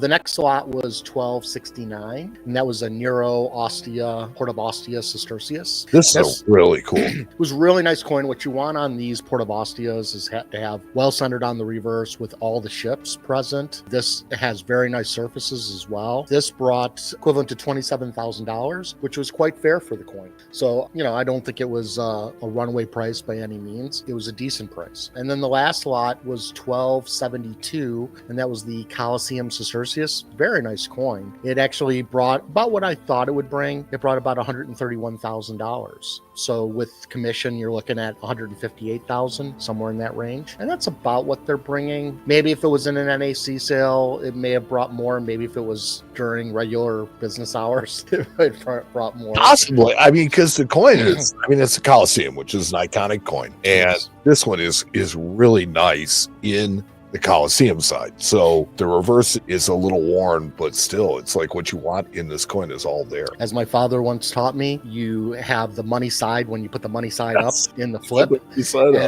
The next lot was 1269, and that was a Nero Ostia, Port of Ostia Sestertius. This is really cool. It was a really nice coin. What you want on these Port of Ostias is to have well-centered on the reverse with all the ships present. This has very nice surfaces as well. This brought equivalent to $27,000, which was quite fair for the coin. So, I don't think it was a runaway price by any means. It was a decent price. And then the last lot was 1272, and that was the Colosseum Sestertius. Very nice coin. It actually brought about what I thought it would bring. It brought about $131,000. So with commission, you're looking at $158,000, somewhere in that range. And that's about what they're bringing. Maybe if it was in an NAC sale, it may have brought more. Maybe if it was during regular business hours, it brought more. Possibly. Because the coin is, it's a Colosseum, which is an iconic coin. And this one is really nice in the Colosseum side. So the reverse is a little worn, but still, it's like what you want in this coin is all there. As my father once taught me, you have the money side when you put the money side up in the flip.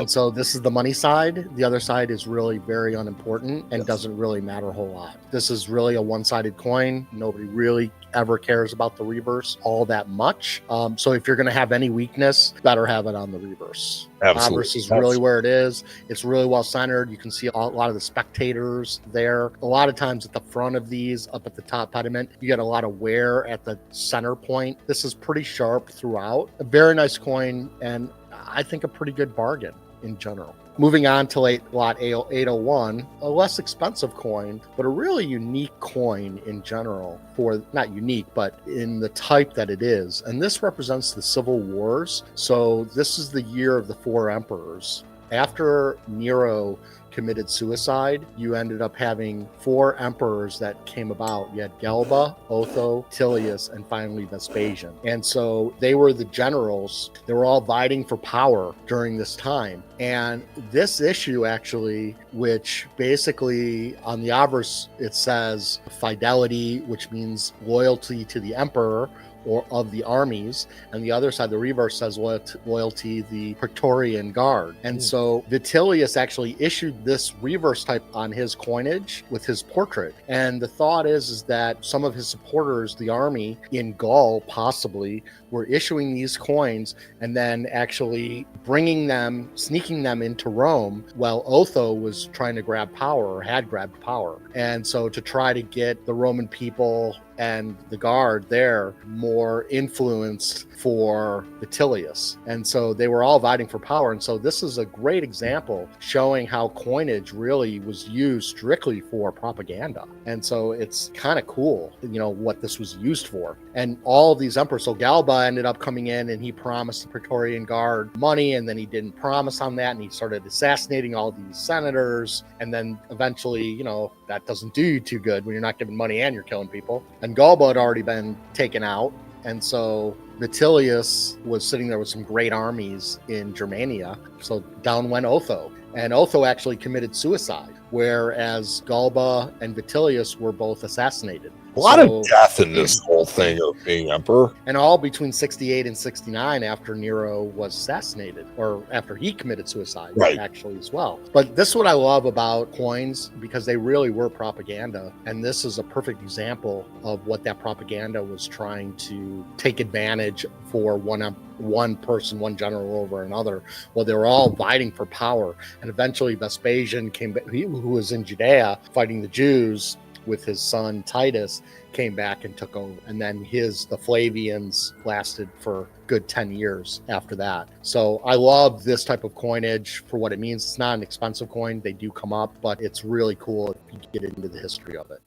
So this is the money side. The other side is really very unimportant and doesn't really matter a whole lot. This is really a one-sided coin. Nobody really ever cares about the reverse all that much. So if you're going to have any weakness, better have it on the reverse. Absolutely. Reverse is really where it is. It's really well centered. You can see a lot of the spectators there. A lot of times at the front of these, up at the top pediment, you get a lot of wear at the center point. This is pretty sharp throughout. A very nice coin, and I think a pretty good bargain in general. Moving on to lot 801, a less expensive coin, but a really unique coin in general, for not unique, but in the type that it is. And this represents the Civil Wars. So this is the year of the 4 emperors. After Nero committed suicide, you ended up having 4 emperors that came about. You had Galba, Otho, Vitellius, and finally Vespasian. And so they were the generals. They were all vying for power during this time. And this issue actually, which basically on the obverse, it says fidelity, which means loyalty to the emperor or of the armies, and the other side, the reverse, says loyalty the Praetorian Guard. And so Vitellius actually issued this reverse type on his coinage with his portrait. And the thought is that some of his supporters, the army in Gaul possibly, were issuing these coins and then actually sneaking them into Rome while Otho was trying to grab power, or had grabbed power. And so to try to get the Roman people and the guard there more influenced for Vitellius. And so they were all vying for power. And so this is a great example showing how coinage really was used strictly for propaganda. And so it's kind of cool, what this was used for. And all of these emperors, so Galba ended up coming in and he promised the Praetorian Guard money, and then he didn't promise on that, and he started assassinating all these senators. And then eventually, that doesn't do you too good when you're not giving money and you're killing people. And Galba had already been taken out. And so Vitellius was sitting there with some great armies in Germania. So down went Otho. And Otho actually committed suicide, whereas Galba and Vitellius were both assassinated. A lot of death in this whole thing of being emperor. And all between 68 and 69 after Nero was assassinated, or after he committed suicide, actually, as well. But this is what I love about coins, because they really were propaganda. And this is a perfect example of what that propaganda was trying to take advantage for one person, one general over another. Well, they were all vying for power. And eventually Vespasian who was in Judea fighting the Jews, with his son Titus, came back and took over. And then the Flavians lasted for good 10 years after that. So I love this type of coinage for what it means. It's not an expensive coin. They do come up, but it's really cool if you get into the history of it.